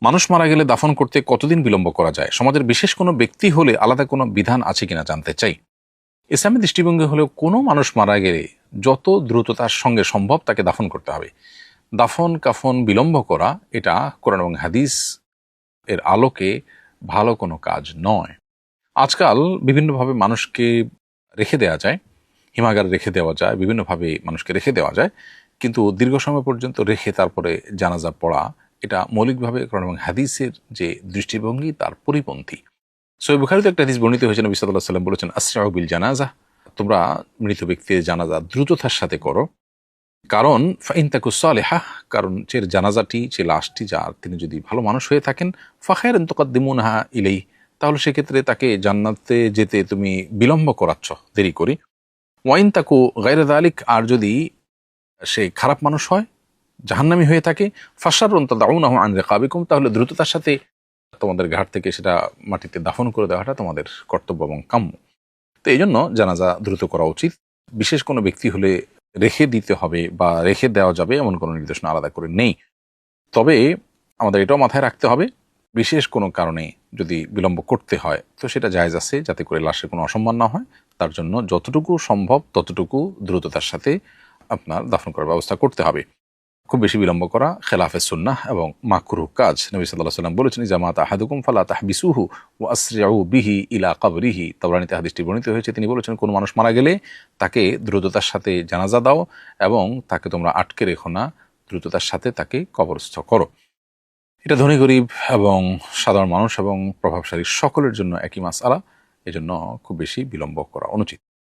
মানুষ মারা গেলে দাফন করতে কতদিন বিলম্ব করা যায়? সমাজের বিশেষ কোনো ব্যক্তি হলে আলাদা কোনো বিধান আছে কিনা জানতে চাই। ইসলামী দৃষ্টিভঙ্গি হলেও কোনো মানুষ মারা গেলে যত দ্রুততার সঙ্গে সম্ভব তাকে দাফন করতে হবে। দাফন কাফন বিলম্ব করা এটা কোরআন এবং হাদিস এর আলোকে ভালো কোনো কাজ নয়। আজকাল বিভিন্নভাবে মানুষকে রেখে দেওয়া যায়, হিমাগারে রেখে দেওয়া যায়, বিভিন্নভাবে মানুষকে রেখে দেওয়া যায়, কিন্তু দীর্ঘ সময় পর্যন্ত রেখে তারপরে জানাজা পড়া এটা মৌলিকভাবে কোরআন এবং হাদিসের যে দৃষ্টিভঙ্গি তার পরিপন্থী। সহিহ বুখারীতে একটা হাদিস বর্ণিত হয়েছে, নবী সাল্লাল্লাহু আলাইহি ওয়াসাল্লাম বলেছেন, আসরাউ বিল জানাজা, তোমরা মৃত ব্যক্তির জানাজা দ্রুততার সাথে করো। কারণ ফাইন তাকু সালেহা, কারণ যে জানাজাটি, যে লাশটি যার, তিনি যদি ভালো মানুষ হয়ে থাকেন, ফাখায়রান তুকাদ্দিমুনহা ইলাইহি, তাহলে সেক্ষেত্রে তাকে জান্নাতে যেতে তুমি বিলম্ব করাচ্ছ, দেরি করি। ওয়াইন তাকু গায়রা যালিক, আর যদি সে খারাপ মানুষ হয়, জাহান্নামী হয়ে থাকে, ফাশাররুন তাদাউনাহু আন রিকাবিকুম, তাহলে দ্রুততার সাথে তোমাদের ঘাট থেকে সেটা মাটিতে দাফন করে দেওয়াটা তোমাদের কর্তব্য এবং কাম্য। তো এই জন্য জানাজা দ্রুত করা উচিত। বিশেষ কোনো ব্যক্তি হলে রেখে দিতে হবে বা রেখে দেওয়া যাবে এমন কোনো নির্দেশনা আলাদা করে নেই। তবে আমাদের এটাও মাথায় রাখতে হবে, বিশেষ কোনো কারণে যদি বিলম্ব করতে হয় তো সেটা জায়েজ আছে, যাতে করে লাশের কোনো অসম্মান না হয়। তার জন্য যতটুকু সম্ভব ততটুকু দ্রুততার সাথে আপনার দাফন করার ব্যবস্থা করতে হবে। খুব বেশি বিলম্ব করা খেলাফে সুন্নাহ এবং মাকরুহ কাজ। নবী সাল্লাল্লাহু আলাইহি ওয়াসাল্লাম বলেছেন, ইযা মাতা আহাদুকুম ফালা তাহবিসুহু ওয়া আসরিউ বিহি ইলা কবরিহি। তাবরানীতে হাদিসটি বর্ণিত হয়েছে, তিনি বলেছেন, কোন মানুষ মারা গেলে তাকে দ্রুততার সাথে জানাজা দাও এবং তাকে তোমরা আটকে রেখো না, দ্রুততার সাথে তাকে কবরস্থ করো। এটা ধনী গরিব এবং সাধারণ মানুষ এবং প্রভাবশালী সকলের জন্য একই মাসআলা, এজন্য খুব বেশি বিলম্ব করা অনুচিত।